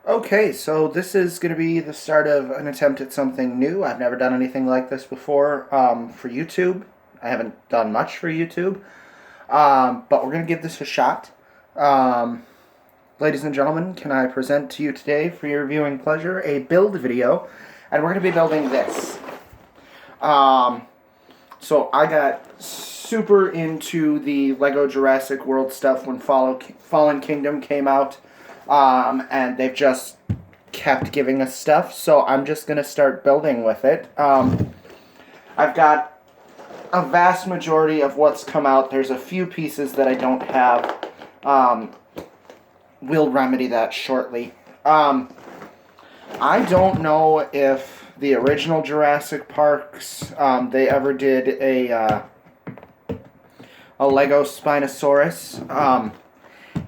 Okay, so this is going to be the start of an attempt at something new. I've never done anything like this before for YouTube. I haven't done much for YouTube, but we're going to give this a shot. Um, Ladies and gentlemen, can I present to you today, for your viewing pleasure, a build video, and we're going to be building this. So I got super into the Lego Jurassic World stuff when Fallen Kingdom came out. And they've just kept giving us stuff, so I'm just going to start building with it. I've got a vast majority of what's come out. There's a few pieces that I don't have. We'll remedy that shortly. I don't know if the original Jurassic Parks, they ever did a Lego Spinosaurus.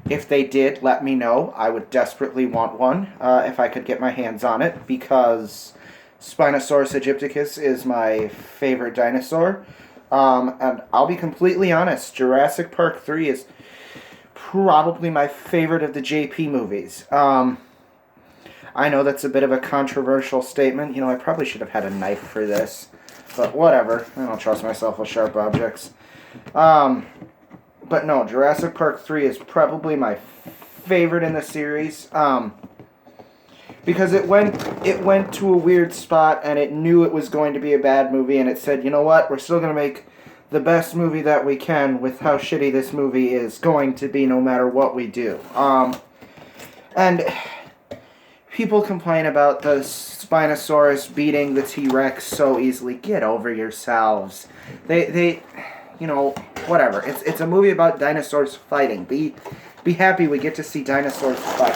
If they did, let me know. I would desperately want one if I could get my hands on it, because Spinosaurus aegypticus is my favorite dinosaur. And I'll be completely honest, Jurassic Park 3 is probably my favorite of the JP movies. I know that's a bit of a controversial statement. You know, I probably should have had a knife for this, but whatever. I don't trust myself with sharp objects. But no, Jurassic Park 3 is probably my favorite in the series, because it went to a weird spot, and it knew it was going to be a bad movie, and it said, you know what, we're still going to make the best movie that we can with how shitty this movie is going to be no matter what we do. And people complain about the Spinosaurus beating the T-Rex so easily. Get over yourselves. They you know, whatever. It's a movie about dinosaurs fighting. Be happy we get to see dinosaurs fight.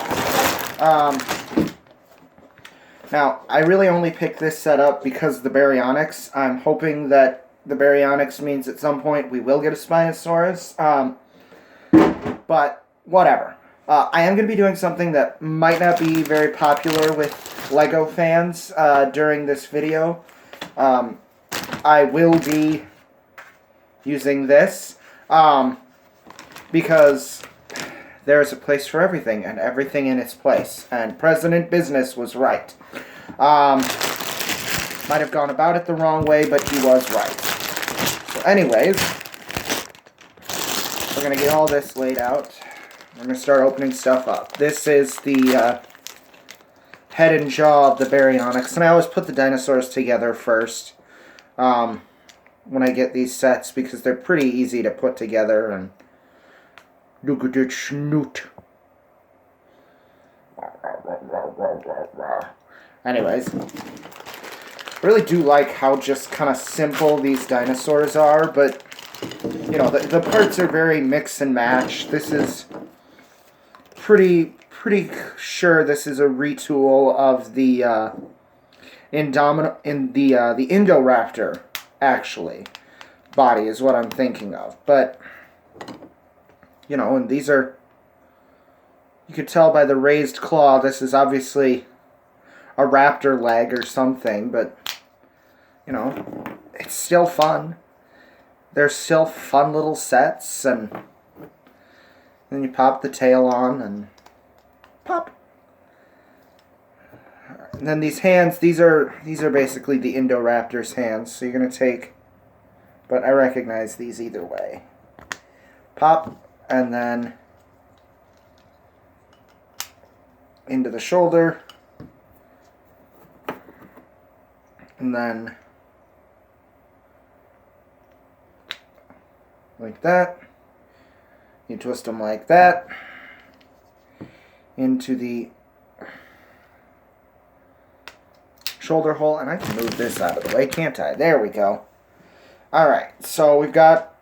Now, I really only picked this setup because of the baryonyx. I'm hoping that the baryonyx means at some point we will get a Spinosaurus. But whatever. I am going to be doing something that might not be very popular with LEGO fans during this video. I will be using this, because there's a place for everything, and everything in its place, and President Business was right. Might have gone about it the wrong way, but he was right. So anyways, we're going to get all this laid out. We're going to start opening stuff up. This is the head and jaw of the baryonyx, and I always put the dinosaurs together first. When I get these sets, because they're pretty easy to put together. And look at that snoot. Anyways, I really do like how just kind of simple these dinosaurs are, but you know, the parts are very mix and match. This is pretty sure this is a retool of the Indoraptor. Actually, body is what I'm thinking of. But, you know, and these are, you could tell by the raised claw, this is obviously a raptor leg or something, but, you know, it's still fun. They're still fun little sets, and then you pop the tail on, and pop. And then these hands, these are basically the Indoraptor's hands. So you're going to take, but I recognize these either way. Pop, and then into the shoulder. And then like that. You twist them like that. Into the shoulder hole, and I can move this out of the way, can't I? There we go. Alright, so we've got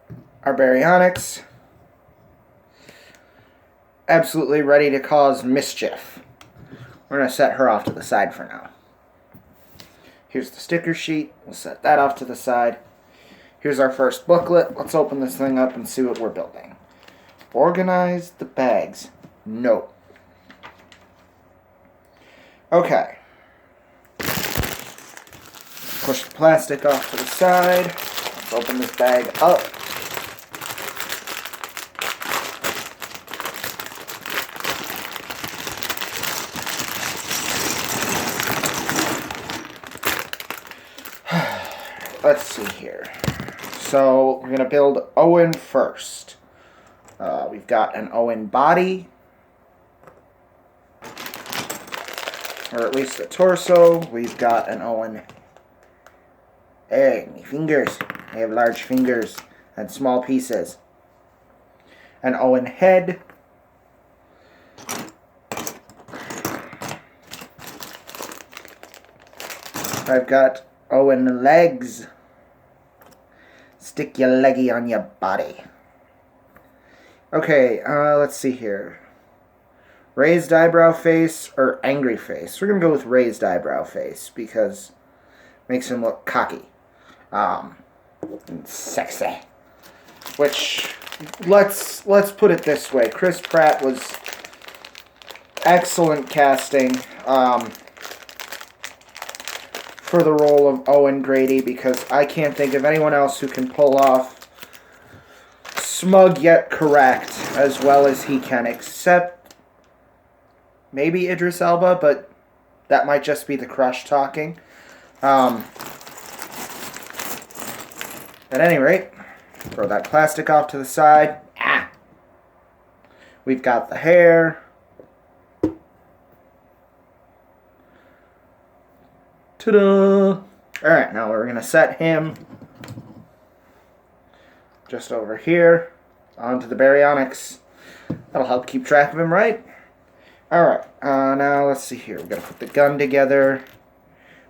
our baryonyx absolutely ready to cause mischief. We're going to set her off to the side for now. Here's the sticker sheet. We'll set that off to the side. Here's our first booklet. Let's open this thing up and see what we're building. Organize the bags. No. Okay. Push the plastic off to the side. Let's open this bag up. let's see here. So we're going to build Owen first. We've got an Owen body, or at least the torso. We've got an Owen. Hey, my fingers. I have large fingers and small pieces. An Owen head. I've got Owen legs. Stick your leggy on your body. Okay, let's see here. Raised eyebrow face or angry face? We're going to go with raised eyebrow face because it makes him look cocky. And sexy. Which, let's put it this way. Chris Pratt was excellent casting for the role of Owen Grady, because I can't think of anyone else who can pull off smug yet correct as well as he can, except maybe Idris Elba, but that might just be the crush talking. At any rate, throw that plastic off to the side. We've got the hair. Ta-da! Alright, now we're going to set him just over here onto the baryonyx. That'll help keep track of him, right? Alright, now let's see here. We've got to put the gun together,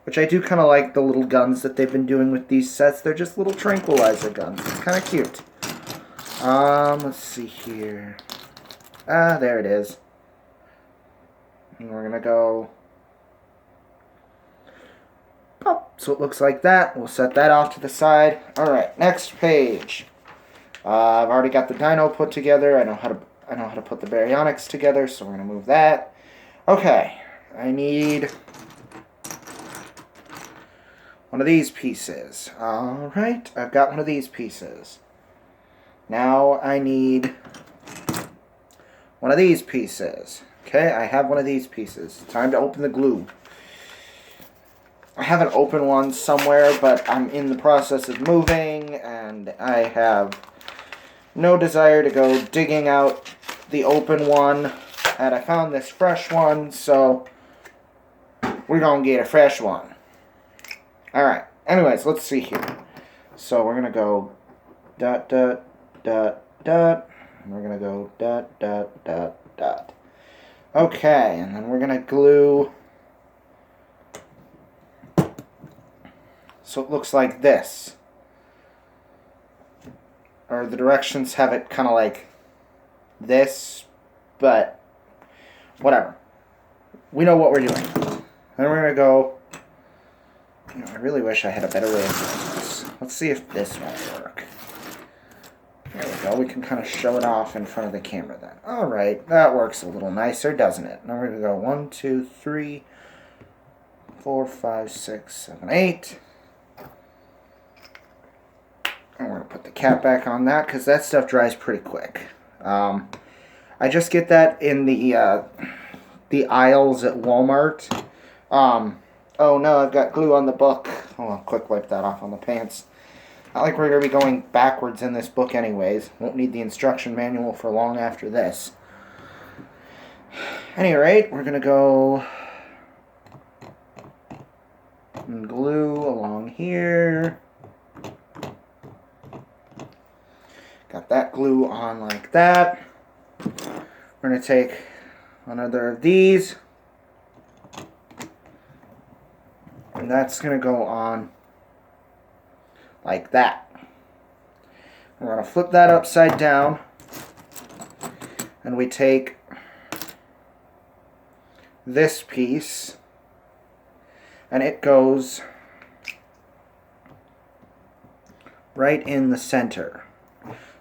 which I do kind of like the little guns that they've been doing with these sets. They're just little tranquilizer guns. It's kind of cute. Let's see here. There it is. And we're going to go... So it looks like that. We'll set that off to the side. Alright, next page. I've already got the dino put together. I know how to put the baryonyx together, so we're going to move that. Okay, I need one of these pieces. Alright, I've got one of these pieces. Now I need one of these pieces. Okay, I have one of these pieces. Time to open the glue. I have an open one somewhere, but I'm in the process of moving, and I have no desire to go digging out the open one. And I found this fresh one, so we're going to get a fresh one. Alright, anyways, let's see here. So we're going to go dot, dot, dot, dot. And we're going to go dot, dot, dot, dot. Okay, and then we're going to glue... So it looks like this. Or the directions have it kind of like this, but whatever. We know what we're doing. Then we're going to go... I really wish I had a better way of doing this. Let's see if this won't work. There we go. We can kind of show it off in front of the camera then. Alright, that works a little nicer, doesn't it? Now we're going to go 1, 2, 3, 4, 5, 6, 7, 8... And we're going to put the cap back on that because that stuff dries pretty quick. I just get that in the aisles at Walmart. Oh no, I've got glue on the book. Oh, I'll quick wipe that off on the pants. Not like we're going to be going backwards in this book anyways. Won't need the instruction manual for long after this. At any rate, we're going to go and glue along here. Got that glue on like that. We're going to take another of these. And that's going to go on like that. We're going to flip that upside down. And we take this piece. And it goes right in the center.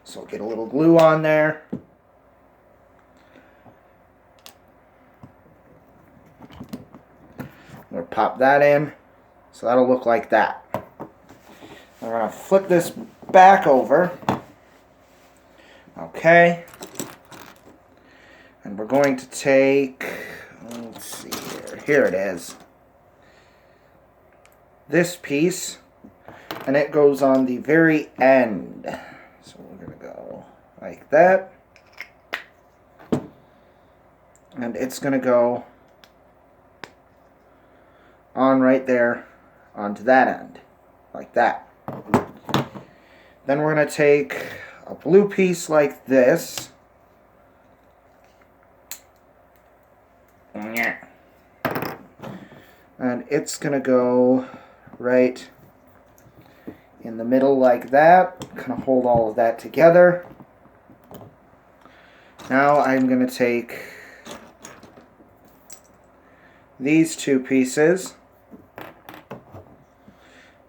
So get a little glue on there. We'll pop that in. So that'll look like that. We're going to flip this back over. Okay. And we're going to take, let's see here. Here it is. This piece. and it goes on the very end. So we're going to go like that. And it's going to go on right there onto that end, like that. Then we're going to take a blue piece like this. And it's going to go right in the middle like that. Kind of hold all of that together. Now I'm going to take these two pieces.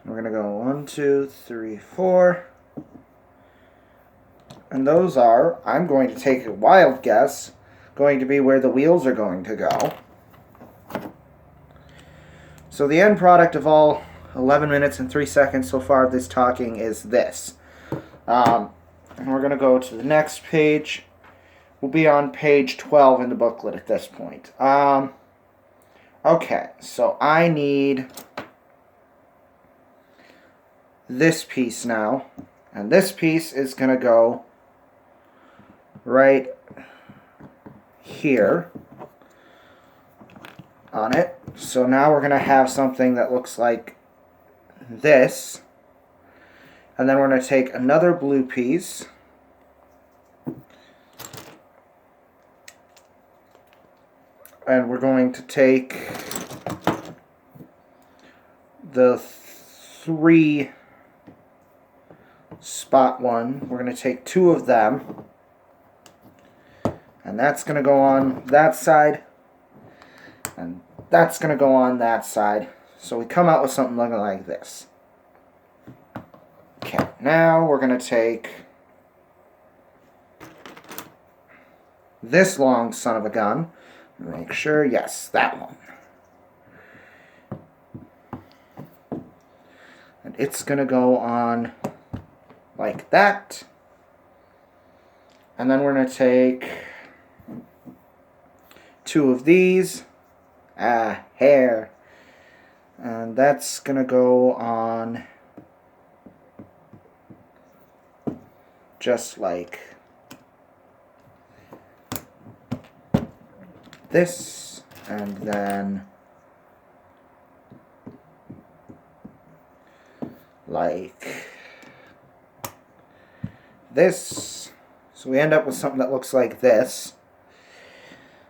We're going to go 1, 2, 3, 4. And those are, I'm going to take a wild guess, going to be where the wheels are going to go. So the end product of all 11 minutes and 3 seconds so far of this talking is this. And we're going to go to the next page. We'll be on page 12 in the booklet at this point. Okay, so I need this piece now. And this piece is going to go right here on it. So now we're going to have something that looks like this. And then we're going to take another blue piece. And we're going to take the 3 spot one. We're going to take 2 of them. And that's going to go on that side. And that's going to go on that side. So we come out with something looking like this. Okay, now we're going to take this long son of a gun. Make sure, yes, that one. And it's going to go on like that. And then we're going to take 2 of these. Hair. And that's going to go on just like this, and then like this. So we end up with something that looks like this.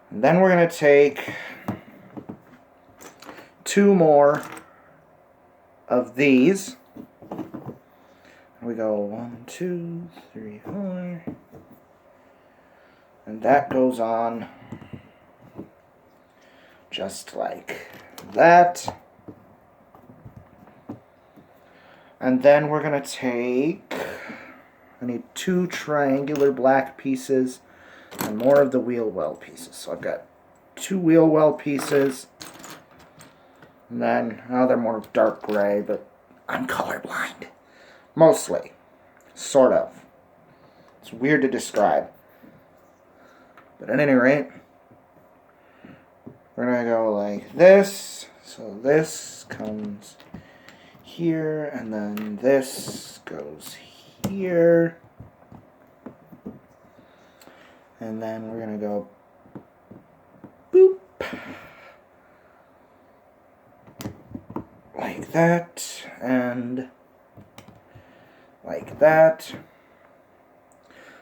And then we're going to take 2 more of these. We go 1, 2, 3, 4. And that goes on just like that. And then we're going to take, I need 2 triangular black pieces and more of the wheel well pieces. So I've got 2 wheel well pieces. And then, oh, they're more dark gray, but I'm colorblind. Mostly. Sort of. It's weird to describe. But at any rate, we're going to go like this. So this comes here, and then this goes here. And then we're going to go boop. Like that, and like that.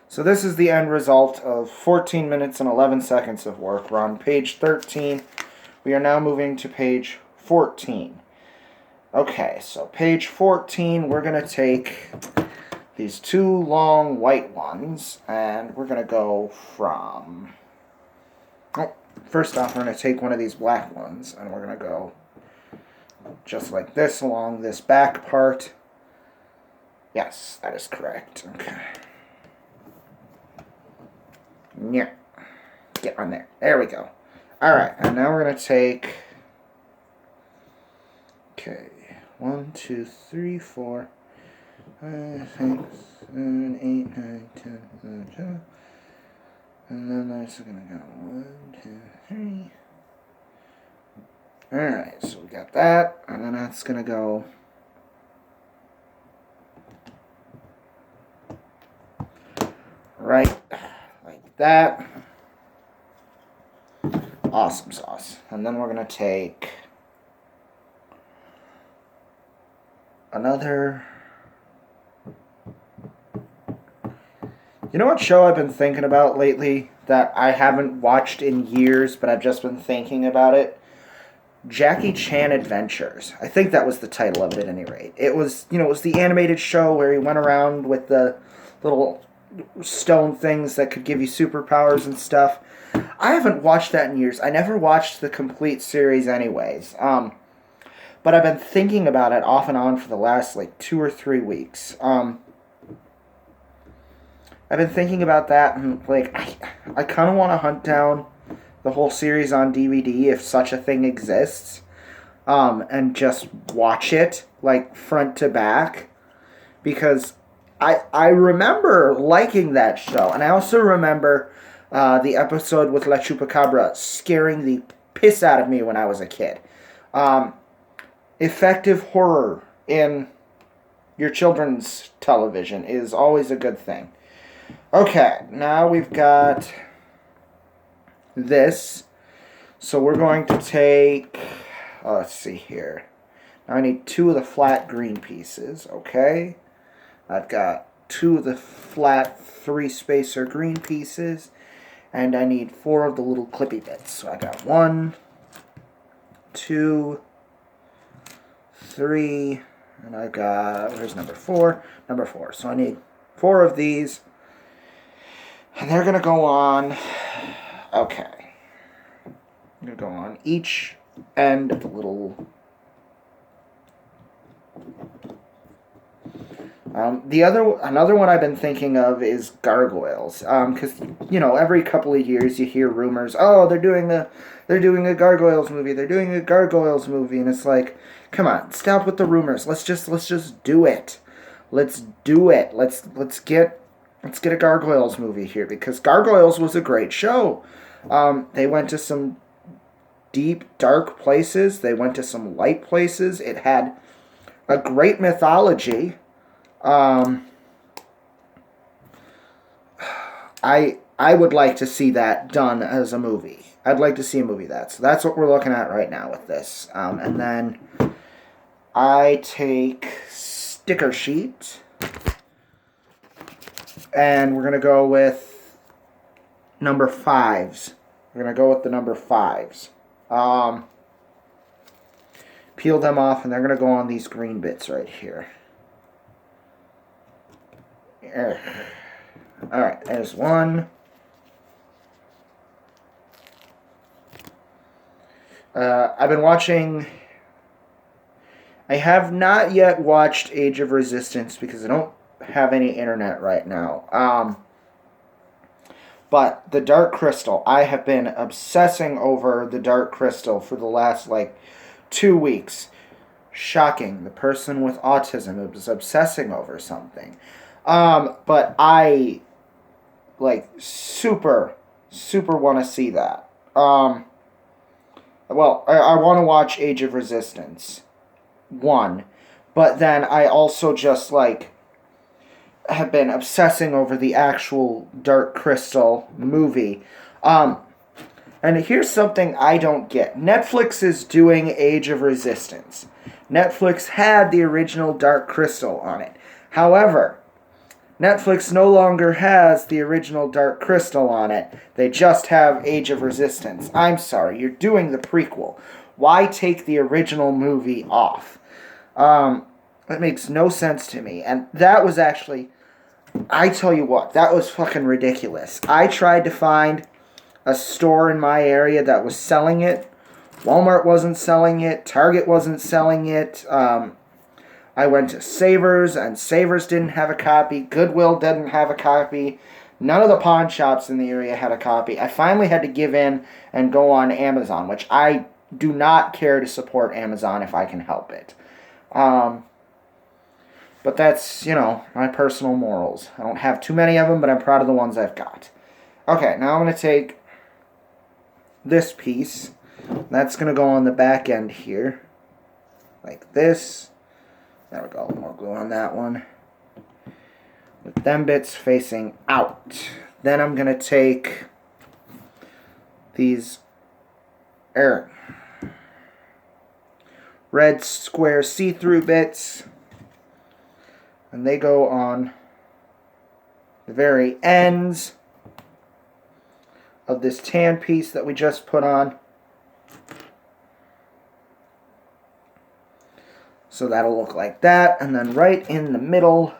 So this is the end result of 14 minutes and 11 seconds of work. We're on page 13. We are now moving to page 14. Okay, so page 14, we're going to take these 2 long white ones, and we're going to go from... Oh, first off, we're going to take one of these black ones, and we're going to go just like this along this back part. Yes, that is correct. Okay. Yeah. Get on there. There we go. Alright, and now we're going to take... Okay. 1, 2, 3, 4, 5, 6, 7, 8, 9, 10, 11, 12. And then that's going to go 1, 2, 3. Alright, so we got that, and then that's going to go that. Awesome sauce. And then we're going to take another... You know what show I've been thinking about lately that I haven't watched in years, but I've just been thinking about it? Jackie Chan Adventures. I think that was the title of it at any rate. It was, it was the animated show where he went around with the little stone things that could give you superpowers and stuff. I haven't watched that in years. I never watched the complete series anyways. But I've been thinking about it off and on for the last, 2 or 3 weeks. I've been thinking about that, and, I kind of want to hunt down the whole series on DVD, if such a thing exists, and just watch it, front to back, because I remember liking that show, and I also remember the episode with La Chupacabra scaring the piss out of me when I was a kid. Effective horror in your children's television is always a good thing. Okay, now we've got this. So we're going to take, let's see here. Now I need 2 of the flat green pieces, okay? I've got 2 of the flat 3-spacer green pieces, and I need 4 of the little clippy bits. So I got 1, 2, 3, and I got, where's number 4? Number 4. So I need 4 of these. And they're going to go on, okay, I'm going to go on each end of the little, another one I've been thinking of is gargoyles, because, every couple of years you hear rumors, oh, they're doing a gargoyles movie, and it's like, come on, stop with the rumors, let's just do it, let's get a Gargoyles movie here, because Gargoyles was a great show. They went to some deep, dark places. They went to some light places. It had a great mythology. I would like to see that done as a movie. I'd like to see a movie that. So that's what we're looking at right now with this. And then I take sticker sheet. And we're going to go with number 5s. We're going to go with the number 5s. Peel them off, and they're going to go on these green bits right here. Alright, there's 1. I've been watching... I have not yet watched Age of Resistance because I don't have any internet right now. But the Dark Crystal, I have been obsessing over the Dark Crystal for the last 2 weeks. Shocking. The person with autism was obsessing over something. But I super want to see that. Well, I want to watch Age of Resistance 1, but then I also just have been obsessing over the actual Dark Crystal movie. And here's something I don't get. Netflix is doing Age of Resistance. Netflix had the original Dark Crystal on it. However, Netflix no longer has the original Dark Crystal on it. They just have Age of Resistance. I'm sorry, you're doing the prequel. Why take the original movie off? That makes no sense to me. And that was actually... I tell you what, that was fucking ridiculous. I tried to find a store in my area that was selling it. Walmart wasn't selling it. Target wasn't selling it. I went to Savers, and Savers didn't have a copy. Goodwill didn't have a copy. None of the pawn shops in the area had a copy. I finally had to give in and go on Amazon, which I do not care to support Amazon if I can help it. But that's, my personal morals. I don't have too many of them, but I'm proud of the ones I've got. Okay, now I'm going to take this piece. That's going to go on the back end here. Like this. There we go. More glue on that one. With them bits facing out. Then I'm going to take these red square see-through bits, and they go on the very ends of this tan piece that we just put on. So that'll look like that. And then right in the middle,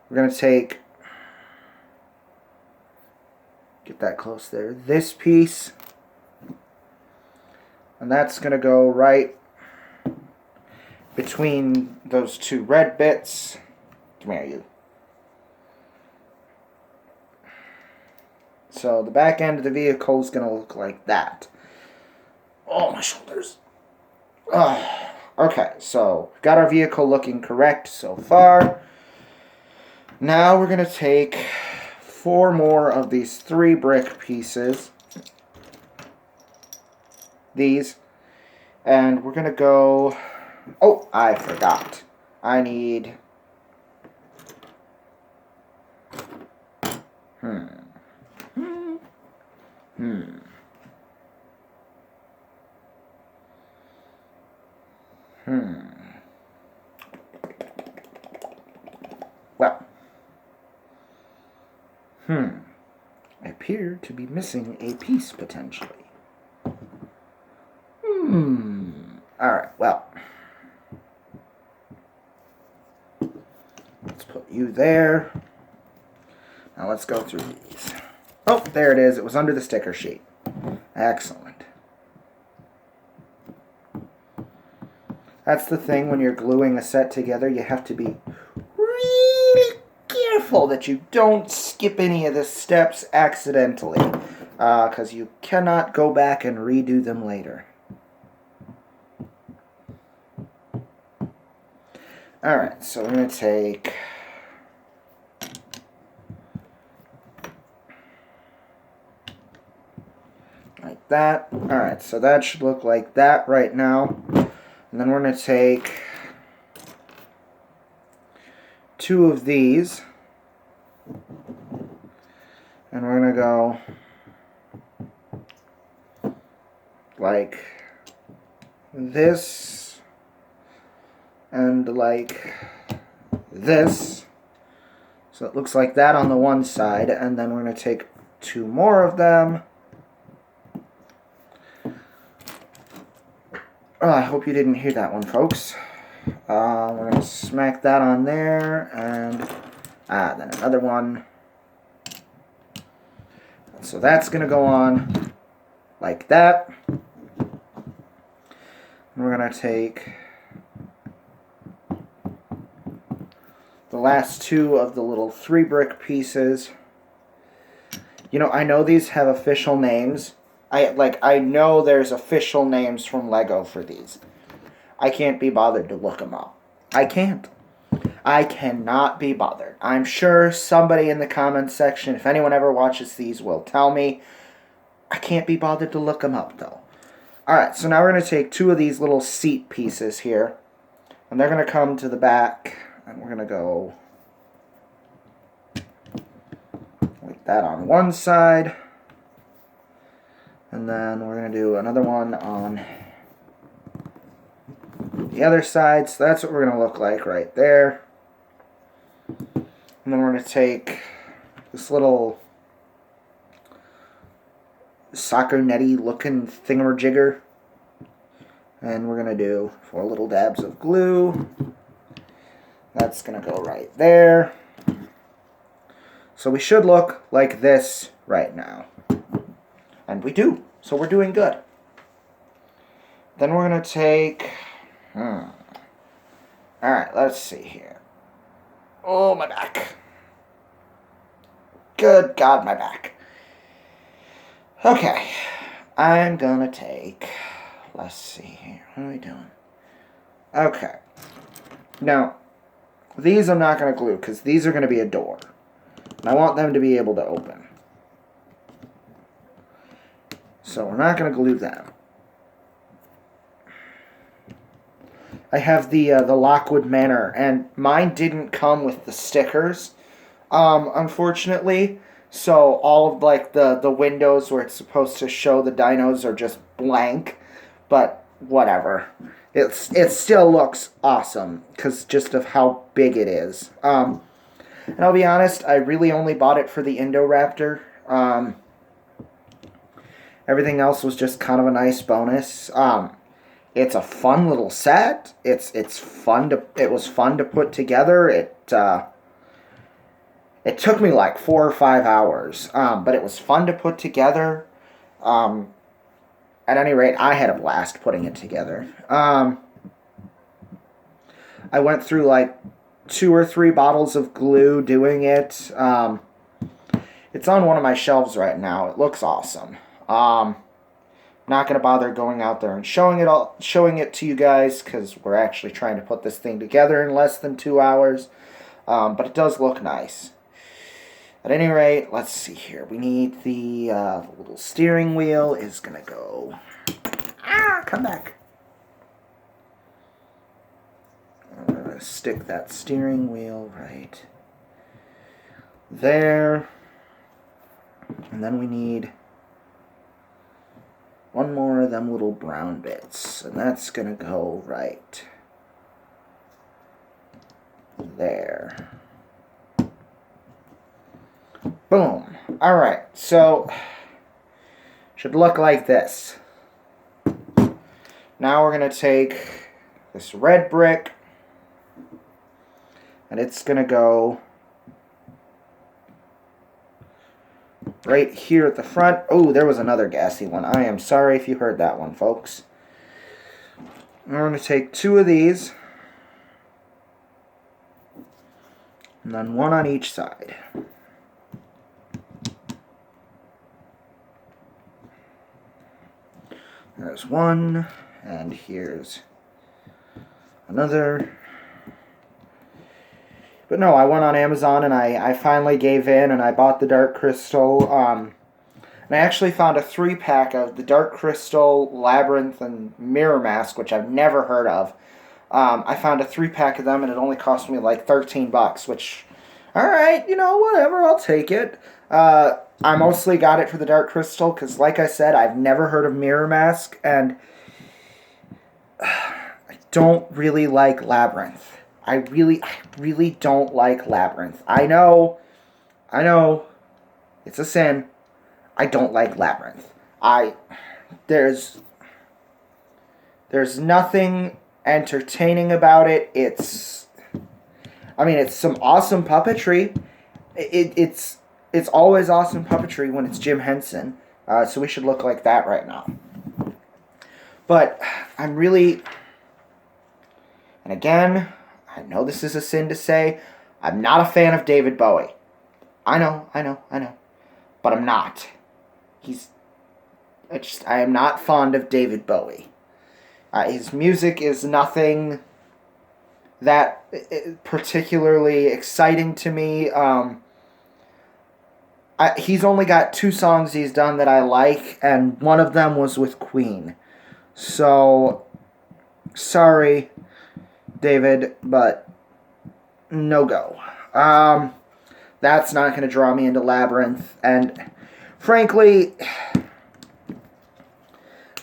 we're going to get that close there, this piece. And that's going to go right between those two red bits. Come here, you. So the back end of the vehicle is going to look like that. Oh, my shoulders. Okay, so we've got our vehicle looking correct so far. Now we're going to take 4 more of these 3 brick pieces. These. And we're going to go... Oh, I forgot. I need... Well. I appear to be missing a piece, potentially. Alright, well. Let's put you there. Now let's go through these. Oh, there it is. It was under the sticker sheet. Excellent. That's the thing when you're gluing a set together. You have to be really careful that you don't skip any of the steps accidentally. Because you cannot go back and redo them later. Alright, so we're going to take... like that. Alright, so that should look like that right now. And then we're going to take 2 of these. And we're going to go like this and like this. So it looks like that on the one side. And then we're going to take 2 more of them. Oh, I hope you didn't hear that one, folks. We're going to smack that on there, and then another one. So that's going to go on like that. And we're going to take the last 2 of the little 3 brick pieces. You know, I know these have official names. I know there's official names from Lego for these. I can't be bothered to look them up. I can't. I cannot be bothered. I'm sure somebody in the comments section, if anyone ever watches these, will tell me. I can't be bothered to look them up, though. Alright, so now we're going to take 2 of these little seat pieces here. And they're going to come to the back. And we're going to go like that on one side. And then we're going to do another one on the other side. So that's what we're going to look like right there. And then we're going to take this little soccer netty looking thingamajigger. And we're going to do 4 little dabs of glue. That's going to go right there. So we should look like this right now. And we do. So we're doing good. Then we're going to take... Alright, let's see here. Oh, my back. Good God, my back. Okay. I'm going to take... Let's see here. What are we doing? Okay. Now, these I'm not going to glue because these are going to be a door. And I want them to be able to open. So we're not going to glue them. I have the Lockwood Manor, and mine didn't come with the stickers, unfortunately. So all of like the windows where it's supposed to show the dinos are just blank, but whatever. It still looks awesome because just of how big it is. And I'll be honest, I really only bought it for the Indoraptor. Everything else was just kind of a nice bonus. It's a fun little set. It's fun to it was fun to put together. It took me like 4 or 5 hours, but it was fun to put together. At any rate, I had a blast putting it together. I went through like 2 or 3 bottles of glue doing it. It's on one of my shelves right now. It looks awesome. Not gonna bother going out there and showing it to you guys because we're actually trying to put this thing together in less than 2 hours. But it does look nice. At any rate, let's see here. We need the little steering wheel is gonna go. Come back. I'm gonna stick that steering wheel right there. And then we need one more of them little brown bits. And that's gonna go right there. Boom. Alright, so should look like this. Now we're going to take this red brick and it's going to go right here at the front. Oh, there was another gassy one. I am sorry if you heard that one, folks. We're going to take 2 of these and then 1 on each side. There's 1, and here's another. But no, I went on Amazon and I finally gave in and I bought the Dark Crystal. And I actually found a 3-pack of the Dark Crystal, Labyrinth, and Mirror Mask, which I've never heard of. I found a 3-pack of them and it only cost me like $13, which, alright, whatever, I'll take it. I mostly got it for the Dark Crystal because, like I said, I've never heard of Mirror Mask, and I don't really like Labyrinth. I really don't like Labyrinth. I know, it's a sin. I don't like Labyrinth. There's nothing entertaining about it. It's some awesome puppetry. It's always awesome puppetry when it's Jim Henson, so we should look like that right now. But I'm really, and again, I know this is a sin to say, I'm not a fan of David Bowie. I know, but I'm not. I am not fond of David Bowie. His music is nothing that particularly exciting to me. He's only got 2 songs he's done that I like, and one of them was with Queen. So, sorry, David, but no go. That's not going to draw me into Labyrinth, and frankly,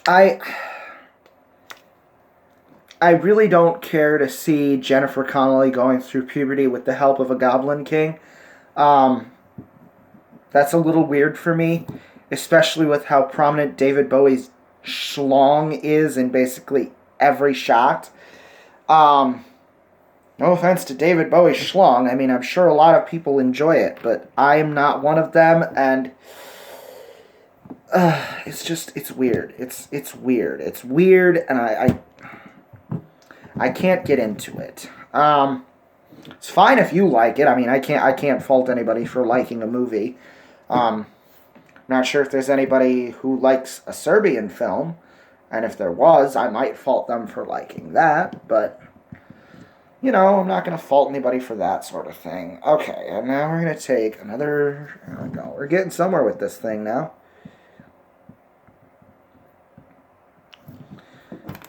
I really don't care to see Jennifer Connelly going through puberty with the help of a Goblin King. That's a little weird for me, especially with how prominent David Bowie's schlong is in basically every shot. No offense to David Bowie's schlong. I mean, I'm sure a lot of people enjoy it, but I am not one of them, and it's weird. It's weird. It's weird, and I can't get into it. It's fine if you like it. I mean, I can't fault anybody for liking a movie. Not sure if there's anybody who likes a Serbian film, and if there was, I might fault them for liking that, but, I'm not going to fault anybody for that sort of thing. Okay, and now we're going to take another, there we go, we're getting somewhere with this thing now.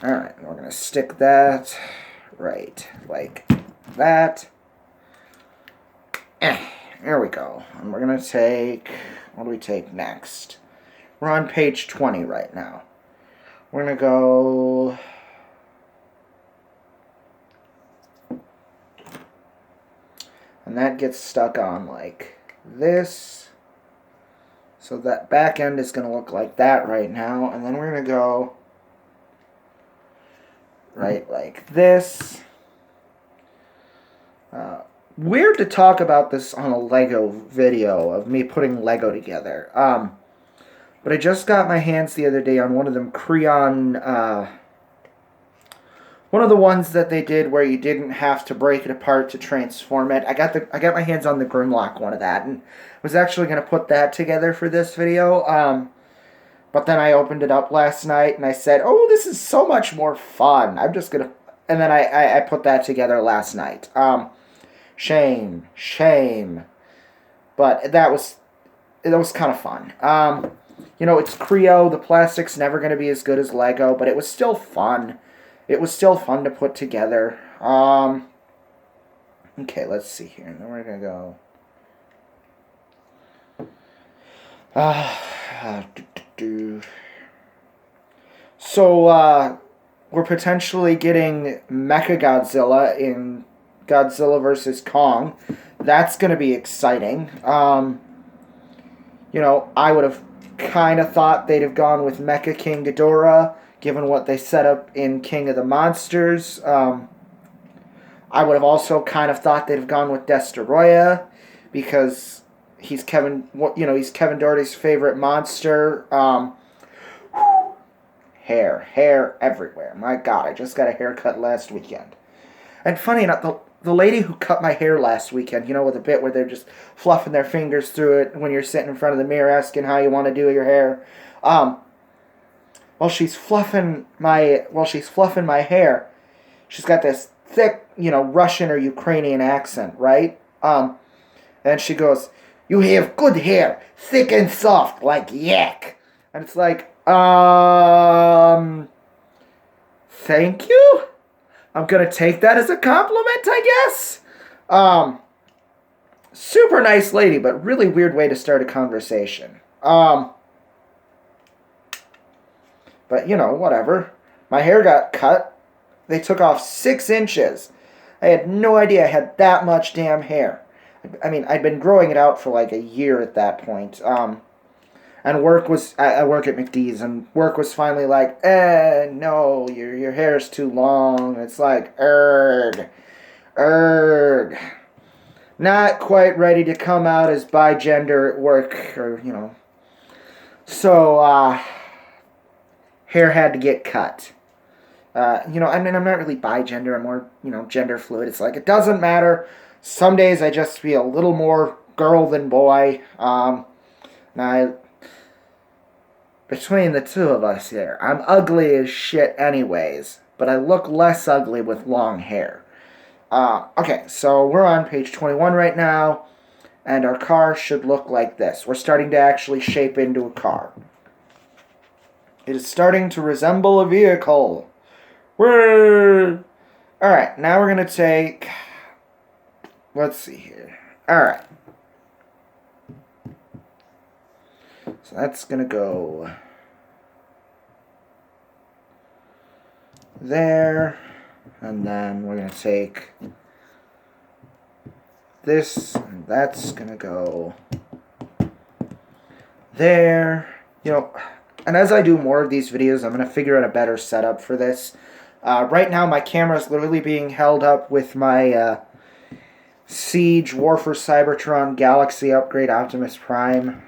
Alright, we're going to stick that right like that. There we go. And we're going to take... What do we take next? We're on page 20 right now. We're going to go... And that gets stuck on like this. So that back end is going to look like that right now. And then we're going to go right like this. Weird to talk about this on a Lego video of me putting Lego together. But I just got my hands the other day on one of them Creon, one of the ones that they did where you didn't have to break it apart to transform it. I got my hands on the Grimlock one of that, and was actually going to put that together for this video. But then I opened it up last night and I said, "Oh, this is so much more fun. I'm just gonna," and then I put that together last night. Shame. But that was kind of fun. You know, it's Creo. The plastic's never going to be as good as Lego, but it was still fun. It was still fun to put together. Okay, let's see here. And then we're going to go... So, we're potentially getting Mechagodzilla in Godzilla vs. Kong. That's going to be exciting. You know, I would have kind of thought they'd have gone with Mecha King Ghidorah, given what they set up in King of the Monsters. I would have also kind of thought they'd have gone with Destoroyah, because he's Kevin Doherty's favorite monster. Hair everywhere. My God, I just got a haircut last weekend. And funny enough, the lady who cut my hair last weekend, you know, with a bit where they're just fluffing their fingers through it when you're sitting in front of the mirror asking how you want to do your hair. While she's fluffing my hair, she's got this thick, you know, Russian or Ukrainian accent, right? And she goes, "You have good hair, thick and soft, like yak." And it's like, thank you? I'm going to take that as a compliment, I guess. Super nice lady, but really weird way to start a conversation. But, you know, whatever. My hair got cut. They took off 6 inches. I had no idea I had that much damn hair. I mean, I'd been growing it out for like a year at that point. And I work at McDee's, and work was finally like, no, your hair's too long. It's like, erg. Not quite ready to come out as bi-gender at work, or, you know. So, hair had to get cut. You know, I mean, I'm not really bi-gender, I'm more, you know, gender fluid. It's like, it doesn't matter. Some days I just feel a little more girl than boy. Between the two of us here, I'm ugly as shit anyways, but I look less ugly with long hair. Okay, so we're on page 21 right now, and our car should look like this. We're starting to actually shape into a car. It is starting to resemble a vehicle. Alright, now we're going to take... Let's see here. Alright. So that's going to go there, and then we're going to take this, and that's going to go there. You know, and as I do more of these videos, I'm going to figure out a better setup for this. Right now, my camera is literally being held up with my Siege War for Cybertron Galaxy Upgrade Optimus Prime.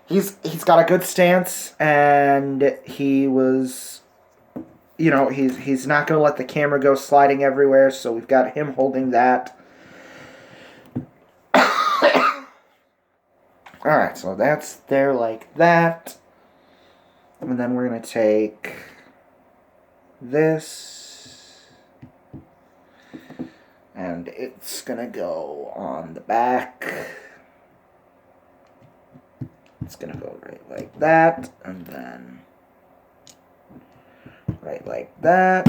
He's got a good stance, and he was, you know, he's not going to let the camera go sliding everywhere, so we've got him holding that. Alright, so that's there like that. And then we're going to take this, and it's going to go on the back. It's going to go right like that, and then right like that.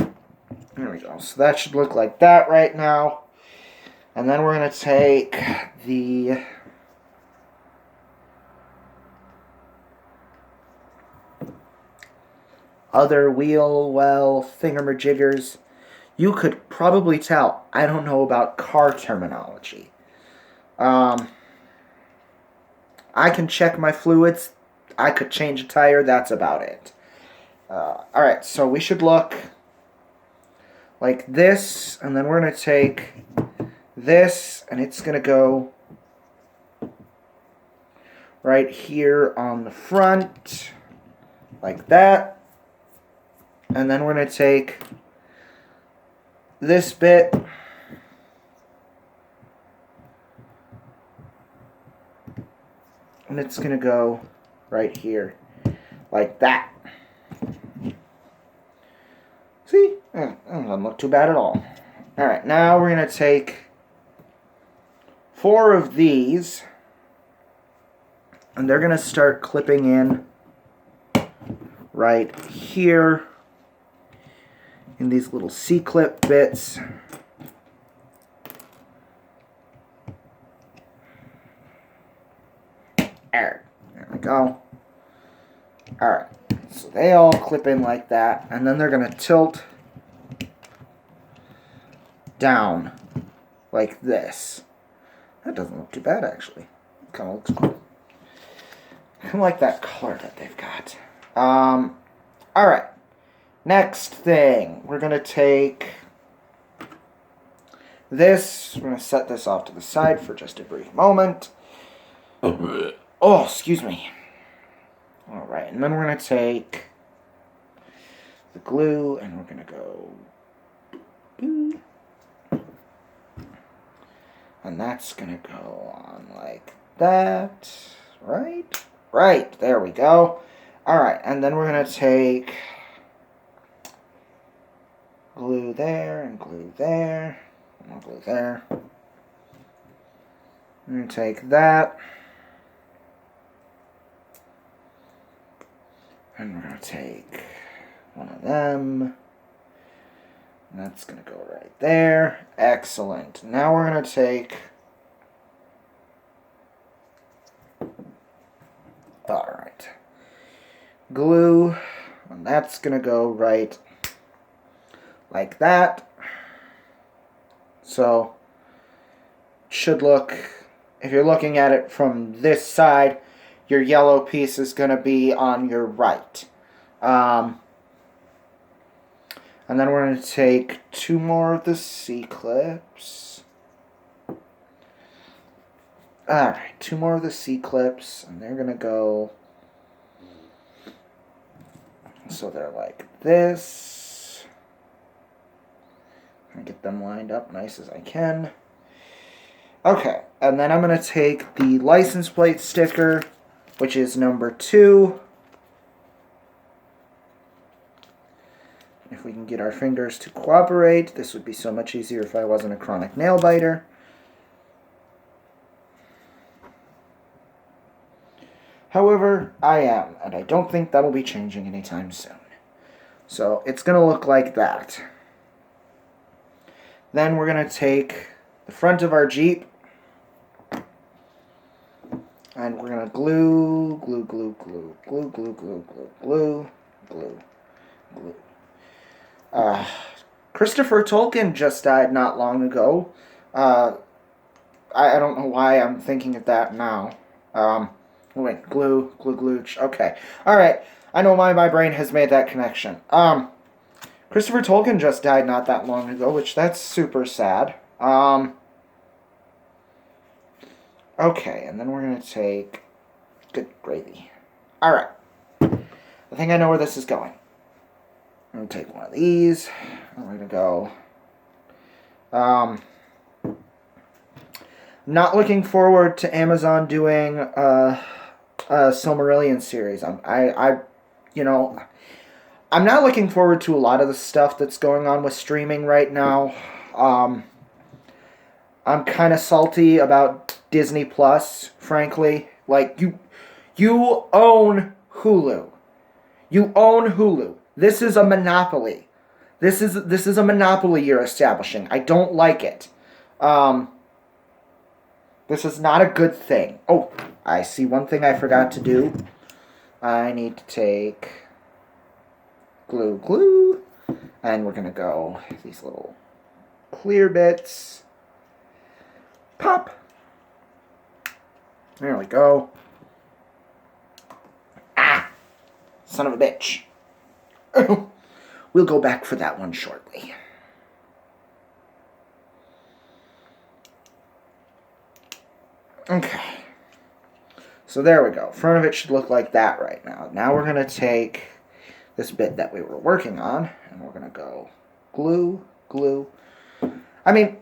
There we go. So that should look like that right now. And then we're going to take the other wheel well thingamajiggers. You could probably tell I don't know about car terminology. I can check my fluids. I could change a tire. That's about it. Alright, so we should look like this, and then we're going to take this, and it's going to go right here on the front, like that. And then we're going to take this bit, and it's going to go right here, like that. See? It doesn't look too bad at all. Alright, now we're going to take 4 of these, and they're going to start clipping in right here in these little C-clip bits. There we go. Alright, so they all clip in like that, and then they're going to tilt down like this. That doesn't look too bad, actually. It kind of looks cool. I like that color that they've got. Alright. Next thing. We're going to take this. We're going to set this off to the side for just a brief moment. Oh, excuse me. Alright, and then we're going to take the glue, and we're going to go... And that's going to go on like that, right? Right, there we go. Alright, and then we're going to take glue there, and glue there, and glue there. I'm going to take that, and we're going to take one of them. That's going to go right there. Excellent. Now we're going to take... Alright. Glue. And that's going to go right like that. So, should look... If you're looking at it from this side, your yellow piece is going to be on your right. And then we're going to take 2 more of the C-clips. Alright, 2 more of the C-clips, and they're going to go... So they're like this. And get them lined up nice as I can. Okay, and then I'm going to take the license plate sticker, which is number 2. If we can get our fingers to cooperate, this would be so much easier if I wasn't a chronic nail biter. However, I am, and I don't think that'll be changing anytime soon. So it's going to look like that. Then we're going to take the front of our Jeep, and we're going to glue, glue, glue, glue, glue, glue, glue, glue, glue, glue, glue. Christopher Tolkien just died not long ago. I don't know why I'm thinking of that now. Wait, glue, glue, glue. Okay. Alright. I know why my brain has made that connection. Christopher Tolkien just died not that long ago, which that's super sad. Okay, and then we're going to take... Good gravy. Alright. I think I know where this is going. I'm going to take one of these. I'm going to go... not looking forward to Amazon doing a Silmarillion series. I'm not looking forward to a lot of the stuff that's going on with streaming right now. I'm kind of salty about Disney Plus, frankly. Like, you own Hulu. You own Hulu. This is a monopoly. This is a monopoly you're establishing. I don't like it. This is not a good thing. Oh, I see one thing I forgot to do. I need to take glue, and we're going to go these little clear bits. Pop. There we go. Ah! Son of a bitch. Oh, we'll go back for that one shortly. Okay. So there we go. Front of it should look like that right now. Now we're going to take this bit that we were working on, and we're going to go glue. I mean,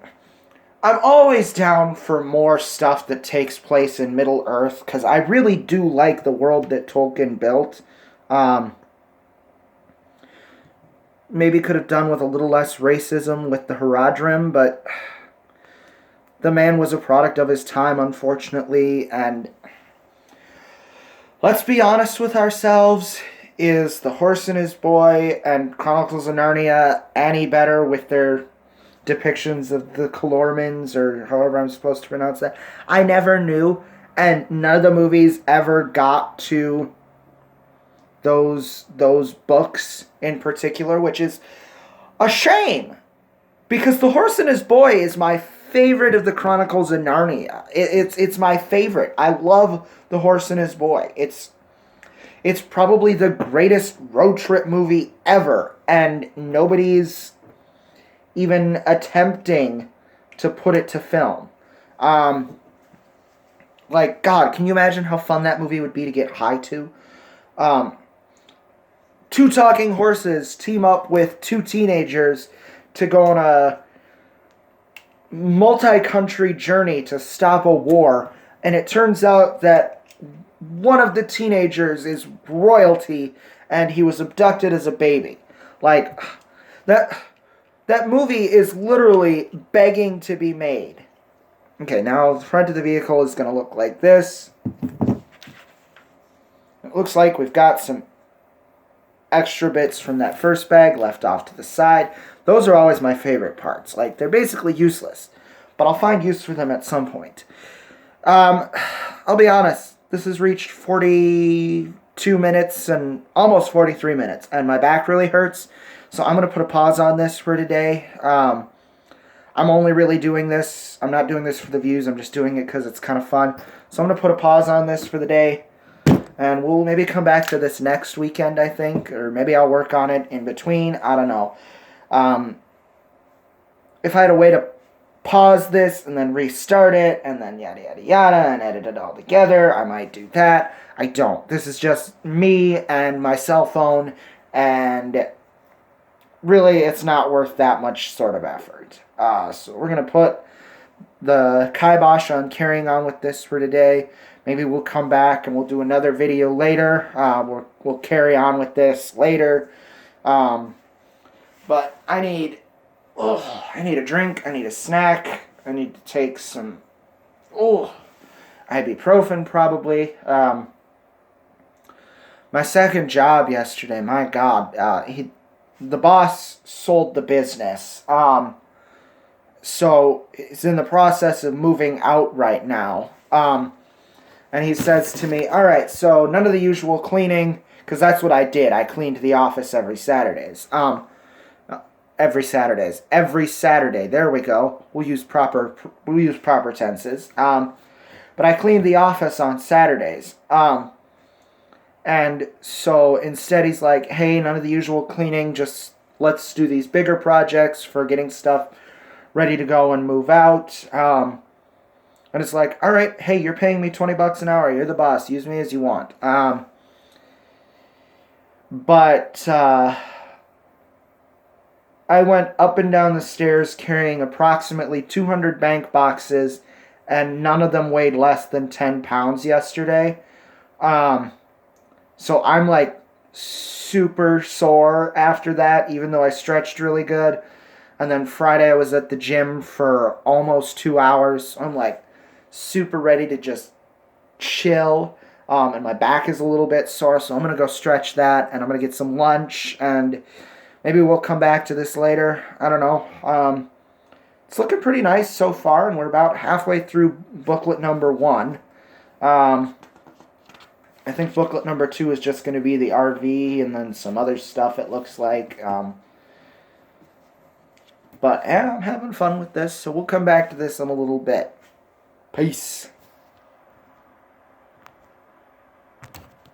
I'm always down for more stuff that takes place in Middle-earth, because I really do like the world that Tolkien built. Maybe could have done with a little less racism with the Haradrim, but the man was a product of his time, unfortunately, and let's be honest with ourselves, is The Horse and His Boy and Chronicles of Narnia any better with their depictions of the Calormans, or however I'm supposed to pronounce that? I never knew, and none of the movies ever got to those books in particular, which is a shame, because The Horse and His Boy is my favorite of the Chronicles of Narnia. It's my favorite. I love The Horse and His Boy. It's probably the greatest road trip movie ever, and nobody's even attempting to put it to film. Like, God, can you imagine how fun that movie would be to get high to? Two talking horses team up with two teenagers to go on a multi-country journey to stop a war, and it turns out that one of the teenagers is royalty, and he was abducted as a baby. Like, that movie is literally begging to be made. Okay, now the front of the vehicle is going to look like this. It looks like we've got some extra bits from that first bag left off to the side. Those are always my favorite parts. Like, they're basically useless, but I'll find use for them at some point. I'll be honest, this has reached 42 minutes and almost 43 minutes, and my back really hurts, so I'm going to put a pause on this for today. I'm only really doing this. I'm not doing this for the views. I'm just doing it because it's kind of fun. So I'm going to put a pause on this for the day, and we'll maybe come back to this next weekend, I think, or maybe I'll work on it in between. I don't know. If I had a way to pause this and then restart it and then yada yada yada and edit it all together, I might do that. I don't. This is just me and my cell phone, and really it's not worth that much sort of effort. So we're going to put the kibosh on carrying on with this for today. Maybe we'll come back and we'll do another video later. We'll carry on with this later. But I need a drink. I need a snack. I need to take some ibuprofen probably. My second job yesterday, my God, the boss sold the business. So he's in the process of moving out right now. And he says to me, all right, so none of the usual cleaning, because that's what I did. I cleaned the office every Saturday. Every Saturday. There we go. We'll use proper tenses. But I cleaned the office on Saturdays. And so instead he's like, hey, none of the usual cleaning, just let's do these bigger projects for getting stuff ready to go and move out. And it's like, all right, hey, you're paying me $20 an hour. You're the boss. Use me as you want. But I went up and down the stairs carrying approximately 200 bank boxes, and none of them weighed less than 10 pounds yesterday. So I'm like super sore after that, even though I stretched really good. And then Friday I was at the gym for almost 2 hours. I'm like super ready to just chill. And my back is a little bit sore, so I'm going to go stretch that, and I'm going to get some lunch, and maybe we'll come back to this later. I don't know. it's looking pretty nice so far, and we're about halfway through booklet number 1. I think booklet number 2 is just going to be the RV and then some other stuff, it looks like. But yeah, I'm having fun with this, so we'll come back to this in a little bit. Peace.